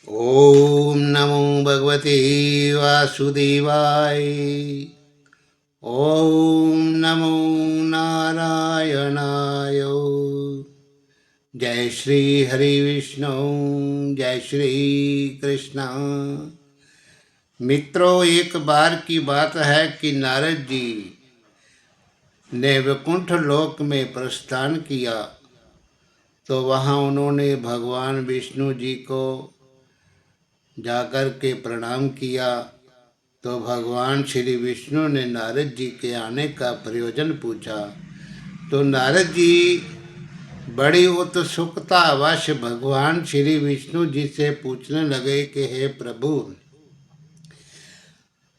ओम नमो भगवते वासुदेवाय। ओम नमो नारायणाय। जय श्री हरि विष्णु, जय श्री कृष्ण। मित्रों, एक बार की बात है कि नारद जी ने वैकुंठ लोक में प्रस्थान किया तो वहाँ उन्होंने भगवान विष्णु जी को जाकर के प्रणाम किया। तो भगवान श्री विष्णु ने नारद जी के आने का प्रयोजन पूछा। तो नारद जी बड़ी उत्सुकतावश भगवान श्री विष्णु जी से पूछने लगे कि हे प्रभु,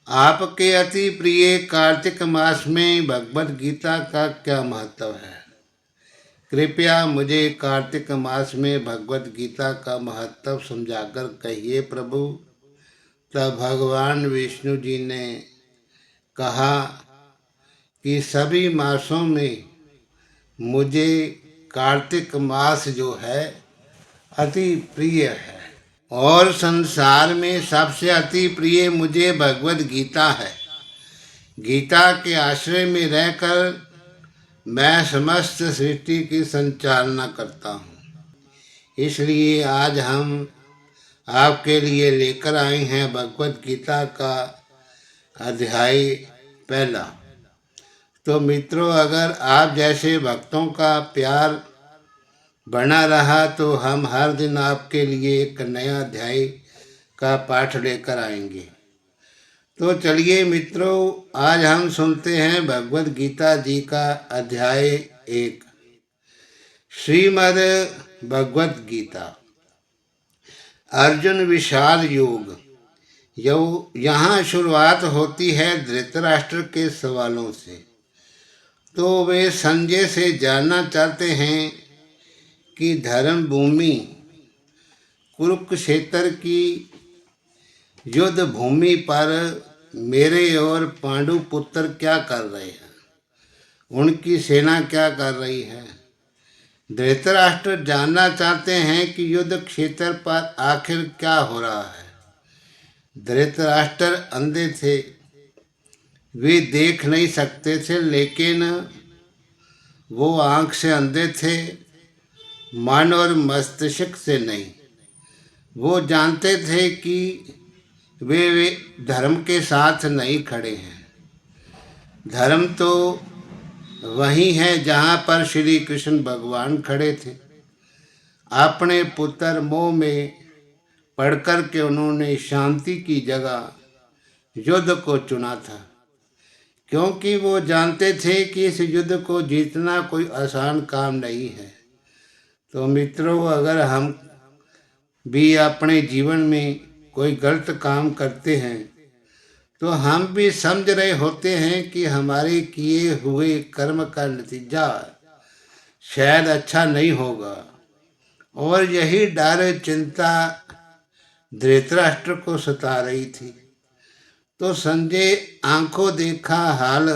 आपके अति प्रिय कार्तिक मास में भगवत गीता का क्या महत्व है? कृपया मुझे कार्तिक मास में भगवत गीता का महत्व समझाकर कहिए प्रभु। तब भगवान विष्णु जी ने कहा कि सभी मासों में मुझे कार्तिक मास जो है अति प्रिय है और संसार में सबसे अति प्रिय मुझे भगवत गीता है। गीता के आश्रय में रहकर मैं समस्त सृष्टि की संचालना करता हूँ। इसलिए आज हम आपके लिए लेकर आए हैं भगवत गीता का अध्याय पहला। तो मित्रों, अगर आप जैसे भक्तों का प्यार बना रहा तो हम हर दिन आपके लिए एक नया अध्याय का पाठ लेकर आएंगे। तो चलिए मित्रों, आज हम सुनते हैं भगवत गीता जी का अध्याय 1। श्रीमद् भगवत गीता। अर्जुन विषाद योग। यहाँ शुरुआत होती है धृतराष्ट्र के सवालों से। तो वे संजय से जानना चाहते हैं कि धर्म भूमि कुरुक्षेत्र की युद्ध भूमि पर मेरे और पांडु पुत्र क्या कर रहे हैं, उनकी सेना क्या कर रही है। धृतराष्ट्र जानना चाहते हैं कि युद्ध क्षेत्र पर आखिर क्या हो रहा है। धृतराष्ट्र अंधे थे, वे देख नहीं सकते थे, लेकिन वो आंख से अंधे थे, मन और मस्तिष्क से नहीं। वो जानते थे कि वे धर्म के साथ नहीं खड़े हैं। धर्म तो वही है जहाँ पर श्री कृष्ण भगवान खड़े थे। अपने पुत्र मोह में पढ़कर के उन्होंने शांति की जगह युद्ध को चुना था, क्योंकि वो जानते थे कि इस युद्ध को जीतना कोई आसान काम नहीं है। तो मित्रों, अगर हम भी अपने जीवन में कोई गलत काम करते हैं तो हम भी समझ रहे होते हैं कि हमारे किए हुए कर्म का नतीजा शायद अच्छा नहीं होगा। और यही डर चिंता धृतराष्ट्र को सता रही थी। तो संजय आंखों देखा हाल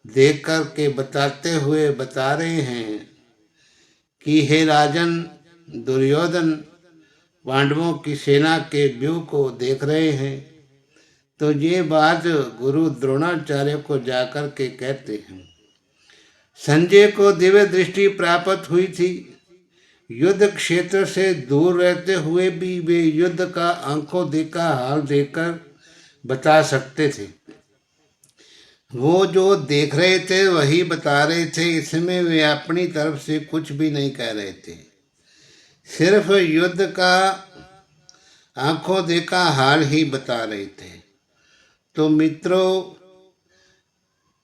देख कर के बताते हुए बता रहे हैं कि हे राजन, दुर्योधन पांडवों की सेना के व्यूह को देख रहे हैं। तो ये बात गुरु द्रोणाचार्य को जाकर के कहते हैं। संजय को दिव्य दृष्टि प्राप्त हुई थी। युद्ध क्षेत्र से दूर रहते हुए भी वे युद्ध का आंखों देखा हाल देखकर बता सकते थे। वो जो देख रहे थे वही बता रहे थे, इसमें वे अपनी तरफ से कुछ भी नहीं कह रहे थे। सिर्फ युद्ध का आंखों देखा हाल ही बता रहे थे। तो मित्रों,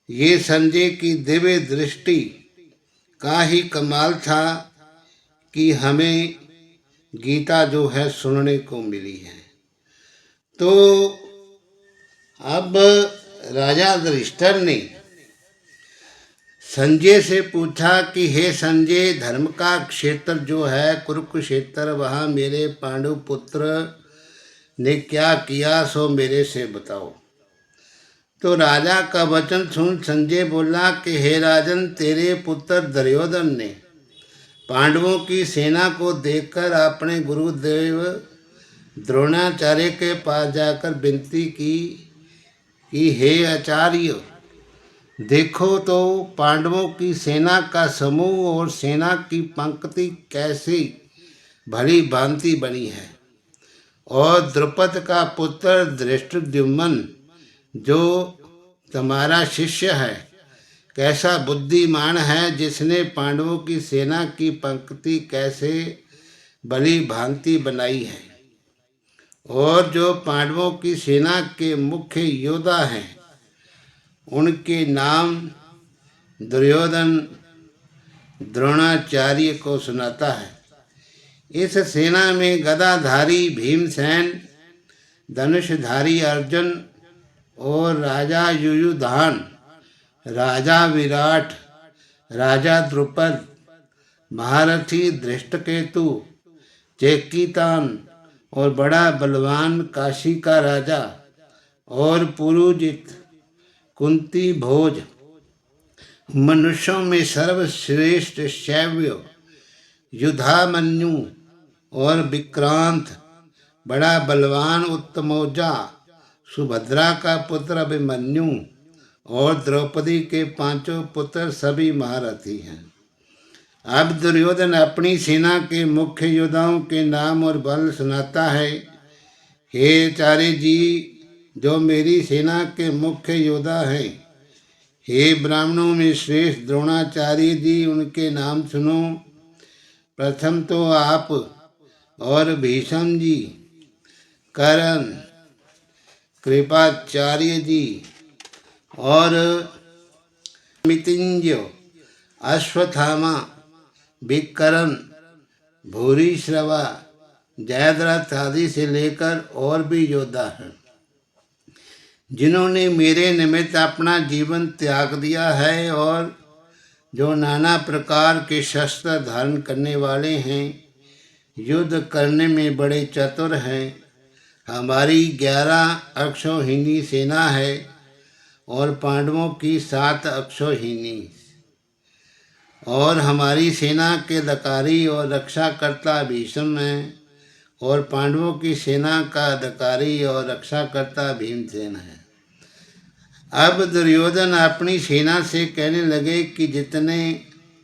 ये संजय की दिव्य दृष्टि का ही कमाल था कि हमें गीता जो है सुनने को मिली है। तो अब राजा युधिष्ठिर ने संजय से पूछा कि हे संजय, धर्म का क्षेत्र जो है कुरुक्षेत्र, वहाँ मेरे पांडु पुत्र ने क्या किया, सो मेरे से बताओ। तो राजा का वचन सुन संजय बोला कि हे राजन, तेरे पुत्र दुर्योधन ने पांडवों की सेना को देखकर अपने गुरुदेव द्रोणाचार्य के पास जाकर विनती की कि हे आचार्य, देखो तो पांडवों की सेना का समूह और सेना की पंक्ति कैसी भली भांति बनी है, और द्रुपद का पुत्र धृष्टद्युम्न जो तुम्हारा शिष्य है कैसा बुद्धिमान है, जिसने पांडवों की सेना की पंक्ति कैसे भली भांति बनाई है। और जो पांडवों की सेना के मुख्य योद्धा हैं उनके नाम दुर्योधन द्रोणाचार्य को सुनाता है। इस सेना में गदाधारी भीमसेन, धनुषधारी अर्जुन और राजा युयुधान, राजा विराट, राजा द्रुपद, महारथी धृष्टकेतु, चेकितान और बड़ा बलवान काशी का राजा, और पुरुजित, कुंती भोज, मनुष्यों में सर्वश्रेष्ठ शैव्य, युधामन्यु और विक्रांत, बड़ा बलवान उत्तमौजा, सुभद्रा का पुत्र अभिमन्यु और द्रौपदी के पांचों पुत्र सभी महारथी हैं। अब दुर्योधन अपनी सेना के मुख्य योद्धाओं के नाम और बल सुनाता है। हे आचार्य जी, जो मेरी सेना के मुख्य योद्धा हैं, हे ब्राह्मणों में श्रेष्ठ द्रोणाचार्य जी, उनके नाम सुनो। प्रथम तो आप और भीष्म जी, कर्ण, कृपाचार्य जी और मृत्युंजय, अश्वत्थामा, विकर्ण, भूरिश्रवा, जयद्रथ आदि से लेकर और भी योद्धा हैं जिन्होंने मेरे निमित्त अपना जीवन त्याग दिया है, और जो नाना प्रकार के शस्त्र धारण करने वाले हैं, युद्ध करने में बड़े चतुर हैं। हमारी 11 अक्षौहिणी सेना है और पांडवों की 7 अक्षौहिणी, और हमारी सेना के अधिकारी और रक्षाकर्ता भीष्म हैं, और पांडवों की सेना का अधिकारी और रक्षाकर्ता भीमसेन है। अब दुर्योधन अपनी सेना से कहने लगे कि जितने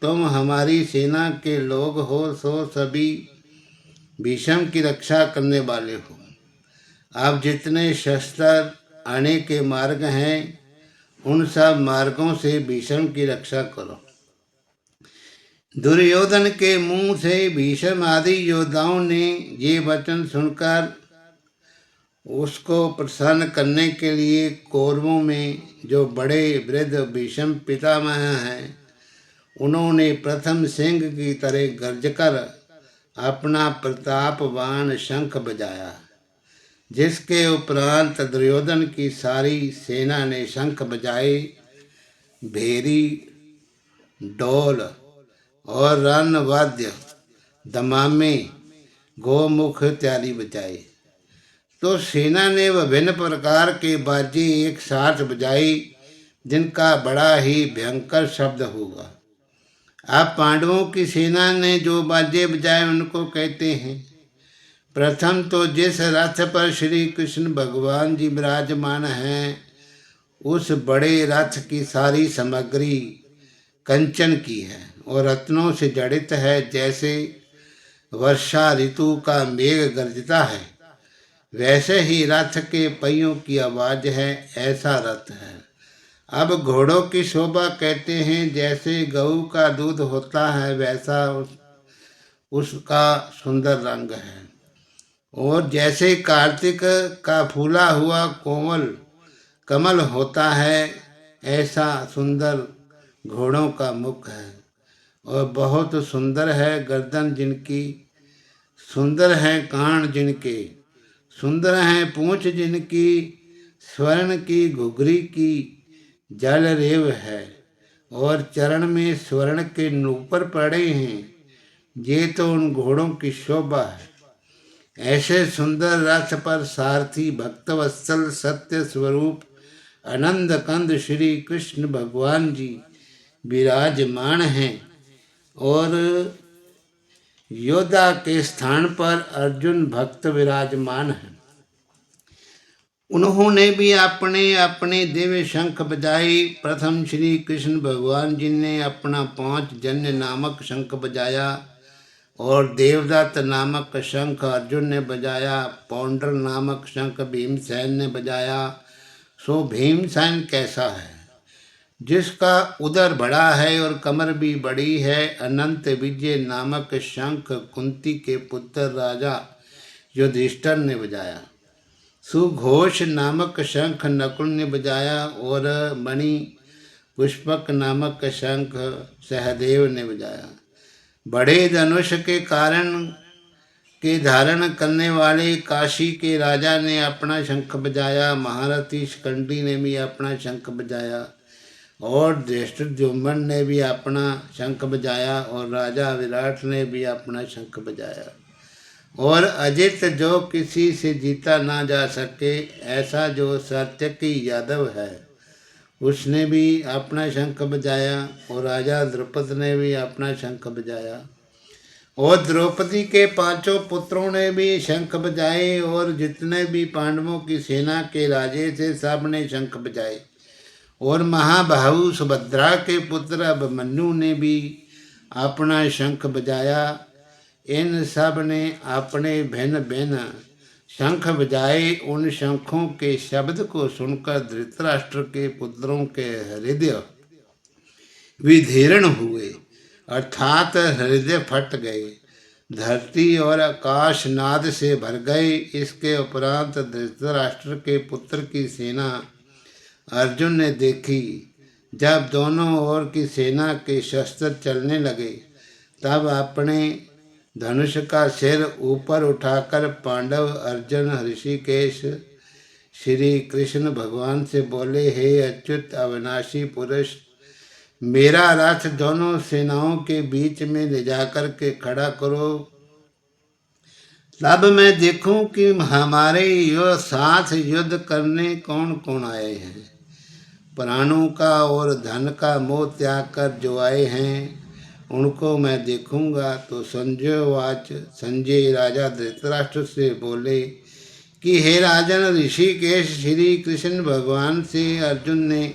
तुम हमारी सेना के लोग हो सो सभी भीष्म की रक्षा करने वाले हो। अब जितने शस्त्र आने के मार्ग हैं उन सब मार्गों से भीष्म की रक्षा करो। दुर्योधन के मुंह से भीष्म आदि योद्धाओं ने ये वचन सुनकर उसको प्रसन्न करने के लिए कौरवों में जो बड़े वृद्ध भीष्म पितामह हैं, उन्होंने प्रथम सिंह की तरह गर्ज कर अपना प्रतापवान शंख बजाया, जिसके उपरांत दुर्योधन की सारी सेना ने शंख बजाए, भेरी, ढोल और रण वाद्य, दमामे, गोमुख इत्यादि बजाए। तो सेना ने विभिन्न प्रकार के बाजे एक साथ बजाई, जिनका बड़ा ही भयंकर शब्द होगा। अब पांडवों की सेना ने जो बाजे बजाए उनको कहते हैं। प्रथम तो जिस रथ पर श्री कृष्ण भगवान जी विराजमान हैं, उस बड़े रथ की सारी सामग्री कंचन की है और रत्नों से जड़ित है। जैसे वर्षा ऋतु का मेघ गरजता है, वैसे ही रथ के पहियों की आवाज है, ऐसा रथ है। अब घोड़ों की शोभा कहते हैं, जैसे गऊ का दूध होता है वैसा उसका सुंदर रंग है, और जैसे कार्तिक का फूला हुआ कोमल कमल होता है, ऐसा सुंदर घोड़ों का मुख है और बहुत सुंदर है गर्दन जिनकी, सुंदर है कान जिनके, सुंदर है पूंछ जिनकी, स्वर्ण की घुघरी की जल रेव है और चरण में स्वर्ण के नूपुर पड़े हैं। ये तो उन घोड़ों की शोभा है। ऐसे सुंदर रथ पर सारथी भक्तवत्सल सत्य स्वरूप आनंद कंद श्री कृष्ण भगवान जी विराजमान हैं, और योद्धा के स्थान पर अर्जुन भक्त विराजमान है। उन्होंने भी अपने अपने दिव्य शंख बजाए। प्रथम श्री कृष्ण भगवान जी ने अपना 5 जन्य नामक शंख बजाया और देवदत्त नामक शंख अर्जुन ने बजाया। पौंड्र नामक शंख भीमसेन ने बजाया। सो भीमसेन कैसा है? जिसका उदर बड़ा है और कमर भी बड़ी है। अनंत विजय नामक शंख कुंती के पुत्र राजा युधिष्ठिर ने बजाया। सुघोष नामक शंख नकुल ने बजाया और मणि पुष्पक नामक शंख सहदेव ने बजाया। बड़े धनुष के कारण के धारण करने वाले काशी के राजा ने अपना शंख बजाया। महारथी शिखंडी ने भी अपना शंख बजाया और धृष्टद्युम्न ने भी अपना शंख बजाया और राजा विराट ने भी अपना शंख बजाया। और अजित जो किसी से जीता ना जा सके, ऐसा जो सात्यकी यादव है, उसने भी अपना शंख बजाया और राजा द्रुपद ने भी अपना शंख बजाया। और द्रौपदी के 5 पुत्रों ने भी शंख बजाए और जितने भी पांडवों की सेना के राजे थे सब ने शंख बजाए। और महाबाहु सुभद्रा के पुत्र अभिमन्यु ने भी अपना शंख बजाया। इन सब ने अपने भिन्न भिन्न शंख बजाए। उन शंखों के शब्द को सुनकर धृतराष्ट्र के पुत्रों के हृदय विदीर्ण हुए, अर्थात हृदय फट गए, धरती और आकाश नाद से भर गए। इसके उपरांत धृतराष्ट्र के पुत्र की सेना अर्जुन ने देखी। जब दोनों ओर की सेना के शस्त्र चलने लगे, तब अपने धनुष का सिर ऊपर उठाकर पांडव अर्जुन ऋषिकेश श्री कृष्ण भगवान से बोले, हे अच्युत अविनाशी पुरुष, मेरा रथ दोनों सेनाओं के बीच में ले जाकर के खड़ा करो, तब मैं देखूं कि हमारे साथ युद्ध करने कौन कौन आए हैं। प्राणों का और धन का मोह त्याग कर जो आए हैं, उनको मैं देखूंगा। तो संजय राजा धृतराष्ट्र से बोले कि हे राजन, ऋषिकेश श्री कृष्ण भगवान से अर्जुन ने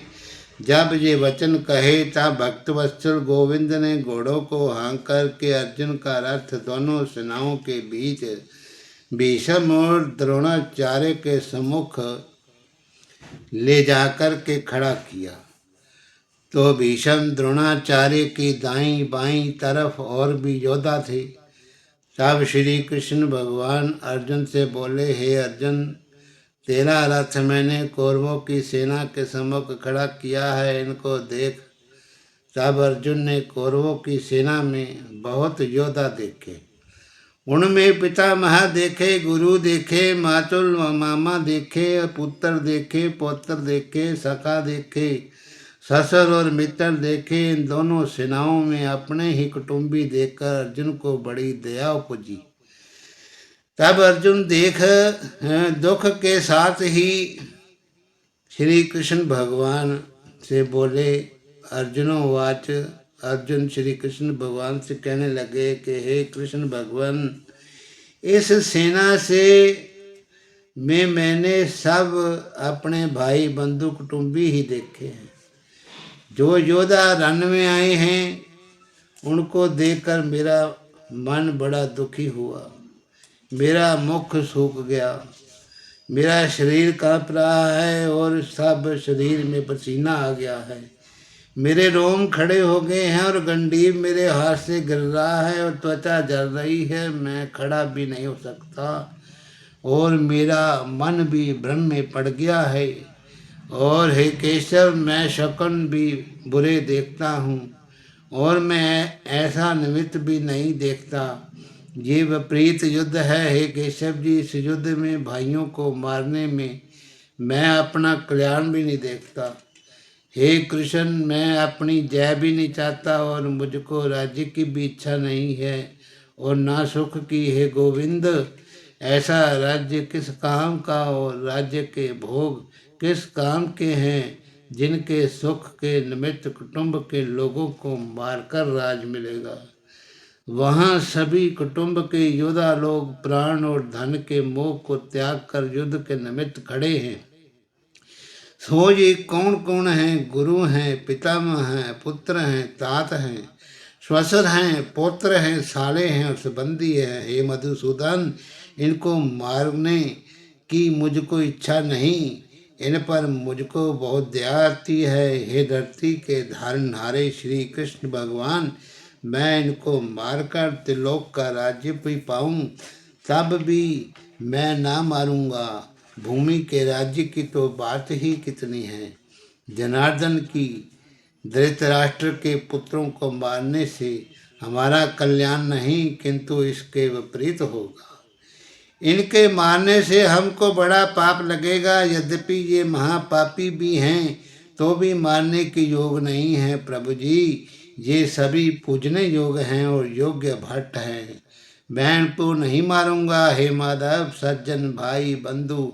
जब ये वचन कहे, तब भक्तवत्सल गोविंद ने घोड़ों को हाँक कर के अर्जुन का रथ दोनों सेनाओं के बीच भीष्म और द्रोणाचार्य के सम्मुख ले जाकर के खड़ा किया। तो भीष्म द्रोणाचार्य की दाईं बाईं तरफ और भी योद्धा थे। तब श्री कृष्ण भगवान अर्जुन से बोले, हे अर्जुन, तेरा रथ मैंने कौरवों की सेना के सम्मुख खड़ा किया है, इनको देख। तब अर्जुन ने कौरवों की सेना में बहुत योद्धा देखे। उनमें पितामह देखे, गुरु देखे, मातुल मामा देखे, पुत्र देखे, पौत्र देखे, सखा देखे, ससुर और मित्र देखे। इन दोनों सेनाओं में अपने ही कुटुंबी देखकर अर्जुन को बड़ी दया उपजी। तब अर्जुन दुख के साथ ही श्री कृष्ण भगवान से बोले, अर्जुनोवाच, अर्जुन श्री कृष्ण भगवान से कहने लगे कि हे कृष्ण भगवान, इस सेना से मैंने सब अपने भाई बंधु कुटुंबी ही देखे हैं। जो योद्धा रण में आए हैं, उनको देखकर मेरा मन बड़ा दुखी हुआ, मेरा मुख सूख गया, मेरा शरीर कांप रहा है और सब शरीर में पसीना आ गया है, मेरे रोम खड़े हो गए हैं और गंडीव मेरे हाथ से गिर रहा है और त्वचा जल रही है, मैं खड़ा भी नहीं हो सकता और मेरा मन भी भ्रम में पड़ गया है। और हे केशव, मैं शकुन भी बुरे देखता हूँ और मैं ऐसा निमित्त भी नहीं देखता। ये विपरीत युद्ध है। हे केशव जी, इस युद्ध में भाइयों को मारने में मैं अपना कल्याण भी नहीं देखता। हे कृष्ण, मैं अपनी जय भी नहीं चाहता और मुझको राज्य की भी इच्छा नहीं है और ना सुख की। हे गोविंद, ऐसा राज्य किस काम का और राज्य के भोग किस काम के हैं, जिनके सुख के निमित्त कुटुंब के लोगों को मारकर राज मिलेगा। वहाँ सभी कुटुंब के योद्धा लोग प्राण और धन के मोह को त्याग कर युद्ध के निमित्त खड़े हैं। सो ये कौन कौन हैं? गुरु हैं, पितामह हैं, पुत्र हैं, तात हैं, श्वशुर हैं, पौत्र हैं, साले हैं और संबंधी हैं। हे मधुसूदन, इनको मारने की मुझको इच्छा नहीं, इन पर मुझको बहुत दया आती है। हे धरती के धारनहारे श्री कृष्ण भगवान, मैं इनको मारकर त्रिलोक का राज्य भी पाऊं, तब भी मैं ना मारूंगा। भूमि के राज्य की तो बात ही कितनी है। जनार्दन की धृतराष्ट्र के पुत्रों को मारने से हमारा कल्याण नहीं, किंतु इसके विपरीत होगा। इनके मारने से हमको बड़ा पाप लगेगा। यद्यपि ये महापापी भी हैं, तो भी मारने के योग नहीं हैं प्रभु जी। ये सभी पूजने योग हैं और योग्य भट्ट हैं। मैं इनको नहीं मारूंगा। हे माधव, सज्जन भाई बंधु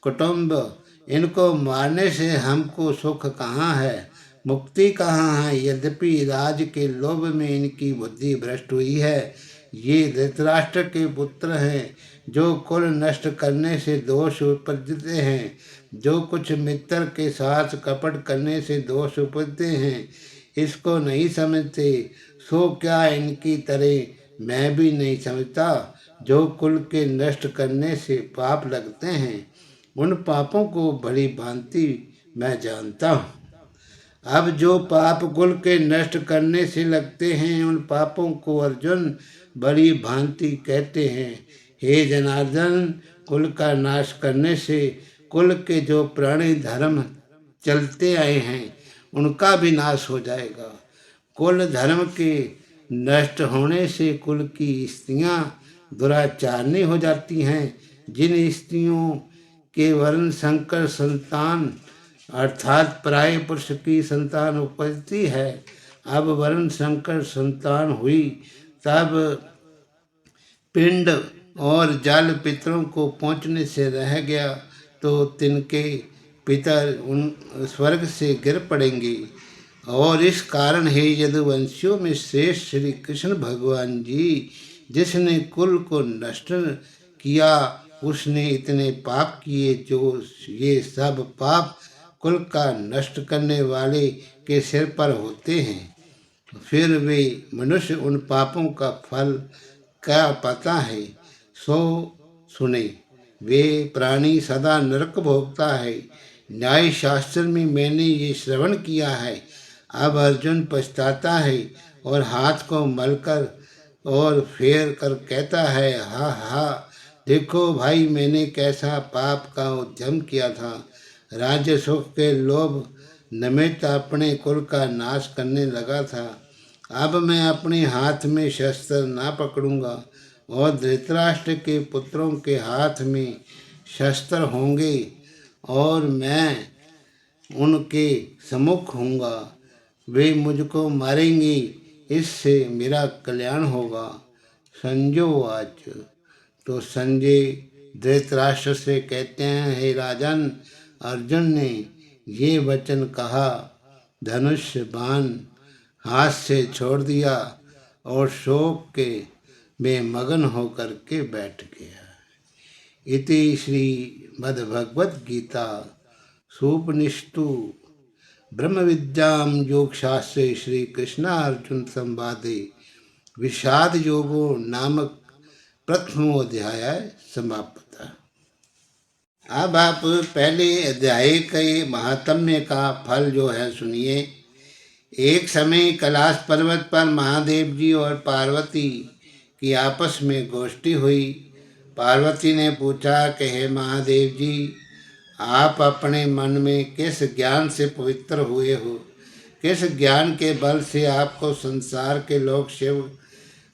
कुटुंब, इनको मारने से हमको सुख कहाँ है, मुक्ति कहाँ है। यद्यपि राज के लोभ में इनकी बुद्धि भ्रष्ट हुई है। ये धृतराष्ट्र के पुत्र हैं, जो कुल नष्ट करने से दोष उपजते हैं, जो कुछ मित्र के साथ कपट करने से दोष उपजते हैं, इसको नहीं समझते। सो क्या इनकी तरह मैं भी नहीं समझता। जो कुल के नष्ट करने से पाप लगते हैं, उन पापों को बड़ी भांति मैं जानता हूँ। अब जो पाप कुल के नष्ट करने से लगते हैं, उन पापों को अर्जुन बड़ी भांति कहते हैं। हे जनार्दन, कुल का नाश करने से कुल के जो प्राणी धर्म चलते आए हैं, उनका भी नाश हो जाएगा। कुल धर्म के नष्ट होने से कुल की स्त्रियां दुराचारणी हो जाती हैं। जिन स्त्रियों के वर्ण संकर संतान अर्थात पराये पुरुष की संतान उपजती है, अब वर्ण संकर संतान हुई, तब पिंड और जल पितरों को पहुँचने से रह गया, तो तिनके पितर उन स्वर्ग से गिर पड़ेंगे। और इस कारण हे यदुवंशियों में श्रेष्ठ श्री कृष्ण भगवान जी, जिसने कुल को नष्ट किया, उसने इतने पाप किए, जो ये सब पाप कुल का नष्ट करने वाले के सिर पर होते हैं। फिर वे मनुष्य उन पापों का फल क्या पता है, सो सुने। वे प्राणी सदा नरक भोगता है। न्याय शास्त्र में मैंने ये श्रवण किया है। अब अर्जुन पछताता है और हाथ को मलकर और फेर कर कहता है, हा हा, देखो भाई, मैंने कैसा पाप का उद्यम किया था। राज्य सुख के लोभ निमित्त अपने कुल का नाश करने लगा था। अब मैं अपने हाथ में शस्त्र ना पकड़ूंगा और धृतराष्ट्र के पुत्रों के हाथ में शस्त्र होंगे और मैं उनके सम्मुख होऊंगा। वे मुझको मारेंगे, इससे मेरा कल्याण होगा। संजोवाच। तो संजय धृतराष्ट्र से कहते हैं, हे राजन, अर्जुन ने ये वचन कहा, धनुष बाण हाथ से छोड़ दिया और शोक के में मगन होकर के बैठ गया। इति श्री मद्भगवद गीता सूपनिषदु ब्रह्म विद्याम योग शास्त्रे श्री कृष्णार्जुन संवादे विषाद योगो नामक प्रथमोध्याय समाप्त। अब आप पहले अध्याय के महात्म्य का फल जो है सुनिए। एक समय कैलाश पर्वत पर महादेव जी और पार्वती की आपस में गोष्ठी हुई। पार्वती ने पूछा कि हे महादेव जी, आप अपने मन में किस ज्ञान से पवित्र हुए हो? किस ज्ञान के बल से आपको संसार के लोग शिव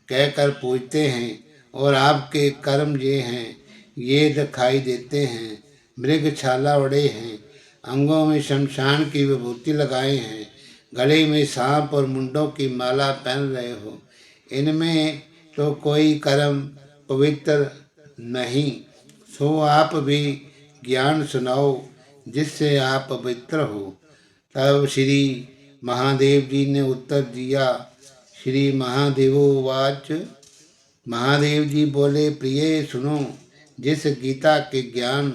कहकर पूजते हैं और आपके कर्म ये हैं, ये दिखाई देते हैं, मृग छाला ओढ़े हैं, अंगों में शमशान की विभूति लगाए हैं, गले में सांप और मुंडों की माला पहन रहे हो। इनमें तो कोई कर्म पवित्र नहीं। सो आप भी ज्ञान सुनाओ जिससे आप पवित्र हो। तब श्री महादेव जी ने उत्तर दिया, श्री महादेवोवाच। महादेव जी बोले, प्रिय सुनो, जिस गीता के ज्ञान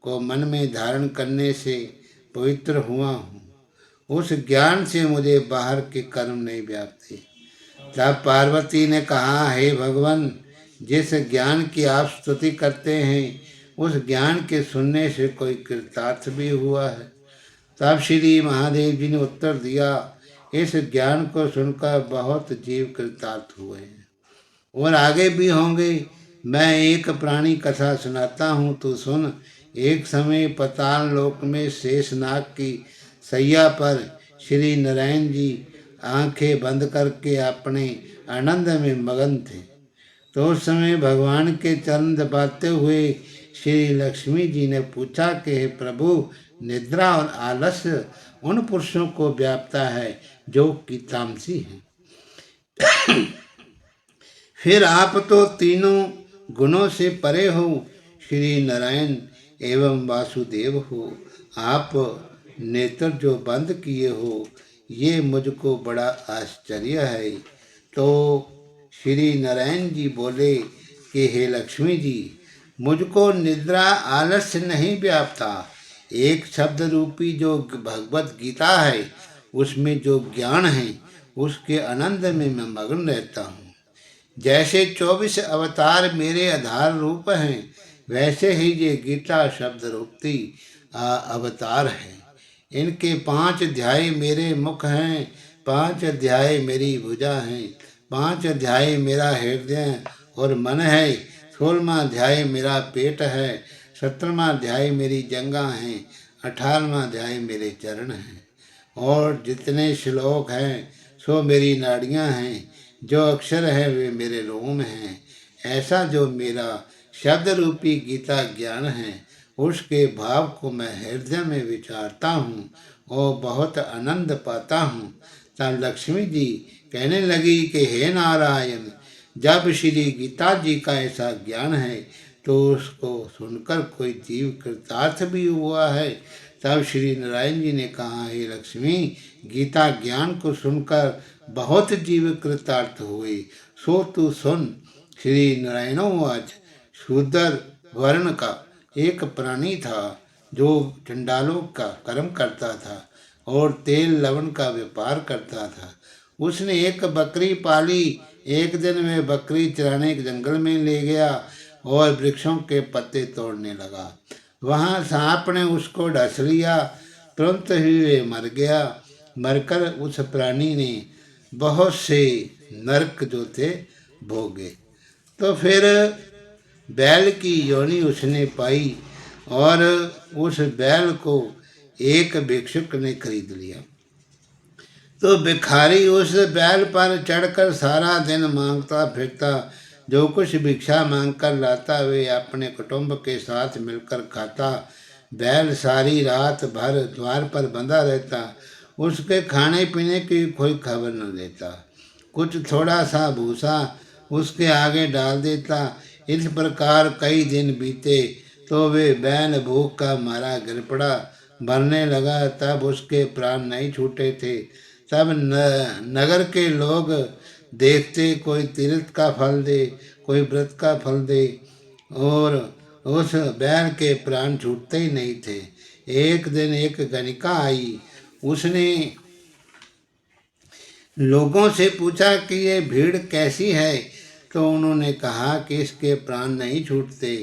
को मन में धारण करने से पवित्र हुआ हूँ, उस ज्ञान से मुझे बाहर के कर्म नहीं व्यापते। तब पार्वती ने कहा, हे भगवान, जिस ज्ञान की आप स्तुति करते हैं, उस ज्ञान के सुनने से कोई कृतार्थ भी हुआ है? तब श्री महादेव जी ने उत्तर दिया, इस ज्ञान को सुनकर बहुत जीव कृतार्थ हुए हैं और आगे भी होंगे। मैं एक प्राणी कथा सुनाता हूँ, तो सुन। एक समय पाताल लोक में शेषनाग की सैया पर श्री नारायण जी आंखें बंद करके अपने आनंद में मगन थे। तो उस समय भगवान के चरण दबाते हुए श्री लक्ष्मी जी ने पूछा कि हे प्रभु, निद्रा और आलस्य उन पुरुषों को व्यापता है जो कि तामसी हैं। फिर आप तो तीनों गुणों से परे हो, श्री नारायण एवं वासुदेव हो। आप नेत्र जो बंद किए हो, ये मुझको बड़ा आश्चर्य है। तो श्री नारायण जी बोले कि हे लक्ष्मी जी, मुझको निद्रा आलस्य नहीं व्यापता। एक शब्द रूपी जो भगवत गीता है, उसमें जो ज्ञान है, उसके आनंद में मैं मग्न रहता हूँ। जैसे 24 अवतार मेरे आधार रूप हैं, वैसे ही ये गीता शब्द रूपी अवतार है। इनके 5 अध्याय मेरे मुख हैं, 5 अध्याय मेरी भुजा हैं, 5 अध्याय मेरा हृदय और मन है, 16वां अध्याय मेरा पेट है, 17वां अध्याय मेरी जंगा हैं, 18वां अध्याय मेरे चरण हैं, और जितने श्लोक हैं सो मेरी नाड़ियाँ हैं, जो अक्षर है वे मेरे रोम हैं। ऐसा जो मेरा शब्द रूपी गीता ज्ञान है, उसके भाव को मैं हृदय में विचारता हूँ और बहुत आनंद पाता हूँ। तब लक्ष्मी जी कहने लगी कि हे नारायण, जब श्री गीता जी का ऐसा ज्ञान है तो उसको सुनकर कोई जीव कृतार्थ भी हुआ है? तब श्री नारायण जी ने कहा, हे लक्ष्मी, गीता ज्ञान को सुनकर बहुत जीव कृतार्थ हुए, सो तू सुन। श्री नारायणोवाच। शूद्र वर्ण का एक प्राणी था जो चंडालों का कर्म करता था और तेल लवण का व्यापार करता था। उसने एक बकरी पाली। एक दिन वह बकरी चराने के जंगल में ले गया और वृक्षों के पत्ते तोड़ने लगा। वहाँ सांप ने उसको डस लिया। तुरंत ही वे मर गया। मरकर उस प्राणी ने बहुत से नरक जो थे भोगे। तो फिर बैल की योनि उसने पाई और उस बैल को एक भिक्षुक ने खरीद लिया। तो भिखारी उस बैल पर चढ़कर सारा दिन मांगता फिरता, जो कुछ भिक्षा मांगकर लाता वे अपने कुटुंब के साथ मिलकर खाता। बैल सारी रात भर द्वार पर बंधा रहता, उसके खाने पीने की कोई खबर न देता। कुछ थोड़ा सा भूसा उसके आगे डाल देता। इस प्रकार कई दिन बीते तो वे बैल भूख का मारा गिर पड़ा, मरने लगा। तब उसके प्राण नहीं छूटे थे। तब नगर के लोग देखते, कोई तीर्थ का फल दे, कोई व्रत का फल दे, और उस बैल के प्राण छूटते ही नहीं थे। एक दिन एक गणिका आई। उसने लोगों से पूछा कि ये भीड़ कैसी है? तो उन्होंने कहा कि इसके प्राण नहीं छूटते,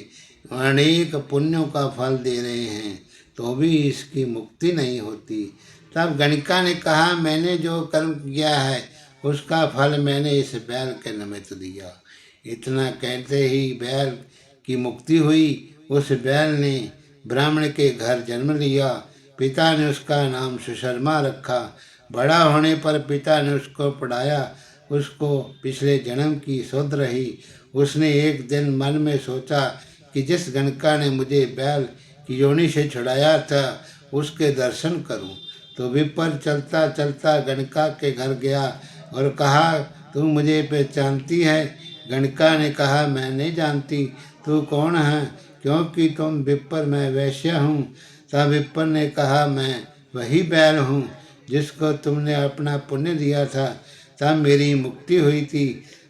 अनेक पुण्यों का फल दे रहे हैं तो भी इसकी मुक्ति नहीं होती। तब गणिका ने कहा, मैंने जो कर्म किया है उसका फल मैंने इस बैल के निमित्त दिया। इतना कहते ही बैल की मुक्ति हुई। उस बैल ने ब्राह्मण के घर जन्म लिया। पिता ने उसका नाम सुशर्मा रखा। बड़ा होने पर पिता ने उसको पढ़ाया। उसको पिछले जन्म की सुध रही। उसने एक दिन मन में सोचा कि जिस गणिका ने मुझे बैल की योनि से छुड़ाया था उसके दर्शन करूं। तो विपर चलता चलता गणिका के घर गया और कहा, तू मुझे पहचानती है? गणिका ने कहा, मैं नहीं जानती। तू कौन है? क्योंकि तुम विपर, मैं वैश्य हूँ। तब विपर ने कहा, मैं वही बैल हूँ जिसको तुमने अपना पुण्य दिया था। तब मेरी मुक्ति हुई थी।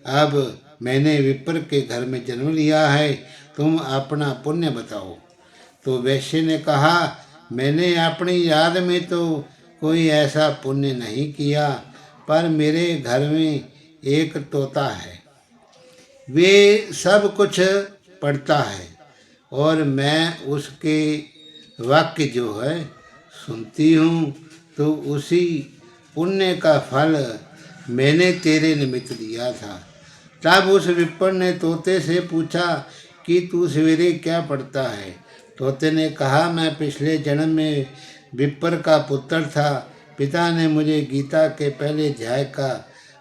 अब मैंने विप्र के घर में जन्म लिया है, तुम अपना पुण्य बताओ। तो वैश्य ने कहा, मैंने अपनी याद में तो कोई ऐसा पुण्य नहीं किया, पर मेरे घर में एक तोता है, वे सब कुछ पढ़ता है और मैं उसके वाक्य जो है सुनती हूँ, तो उसी पुण्य का फल मैंने तेरे निमित्त दिया था। तब उस विप्र ने तोते से पूछा कि तू सवेरे क्या पढ़ता है? तोते ने कहा, मैं पिछले जन्म में विप्र का पुत्र था। पिता ने मुझे गीता के पहले अध्याय का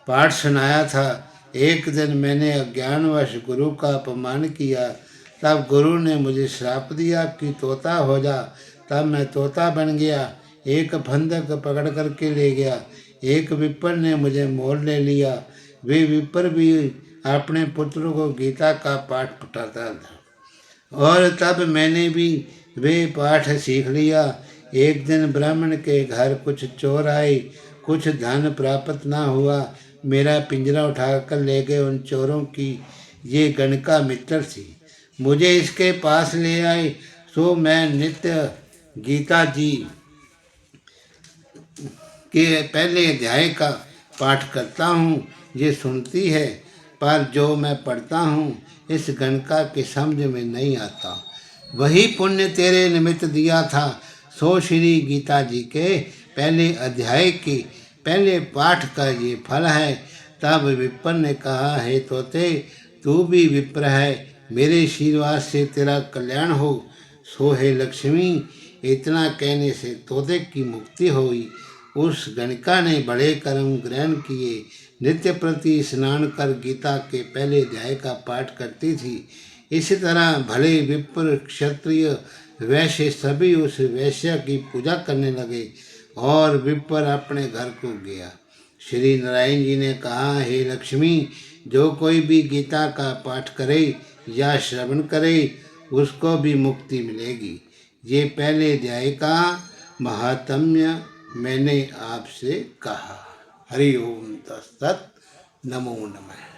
पाठ सुनाया था। एक दिन मैंने अज्ञानवश गुरु का अपमान किया, तब गुरु ने मुझे श्राप दिया कि तोता हो जा। तब मैं तोता बन गया, एक फंदक पकड़ करके ले गया। एक विप्र ने मुझे मोल ले लिया। वे विप्र भी अपने पुत्रों को गीता का पाठ पढ़ाता था और तब मैंने भी वे पाठ सीख लिया। एक दिन ब्राह्मण के घर कुछ चोर आए, कुछ धन प्राप्त ना हुआ। मेरा पिंजरा उठाकर ले गए। उन चोरों की ये गणका मित्र थी। मुझे इसके पास ले आए, सो मैं नित्य गीता जी के पहले अध्याय का पाठ करता हूँ। ये सुनती है, पर जो मैं पढ़ता हूँ इस गणका के समझ में नहीं आता। वही पुण्य तेरे निमित्त दिया था, सो श्री गीता जी के पहले अध्याय के पहले पाठ का ये फल है। तब विप्र ने कहा, हे तोते, तू भी विप्र है, मेरे आशीर्वाद से तेरा कल्याण हो। सो हे लक्ष्मी, इतना कहने से तोते की मुक्ति हुई। उस गणिका ने बड़े कर्म ग्रहण किए, नित्य प्रति स्नान कर गीता के पहले अध्याय का पाठ करती थी। इसी तरह भले विप्र, क्षत्रिय, वैश्य सभी उस वैश्य की पूजा करने लगे और विप्र अपने घर को गया। श्री नारायण जी ने कहा, हे लक्ष्मी, जो कोई भी गीता का पाठ करे या श्रवण करे उसको भी मुक्ति मिलेगी। ये पहले अध्याय का महात्म्य मैंने आपसे कहा। हरि ओम तत्सत। नमो नमः।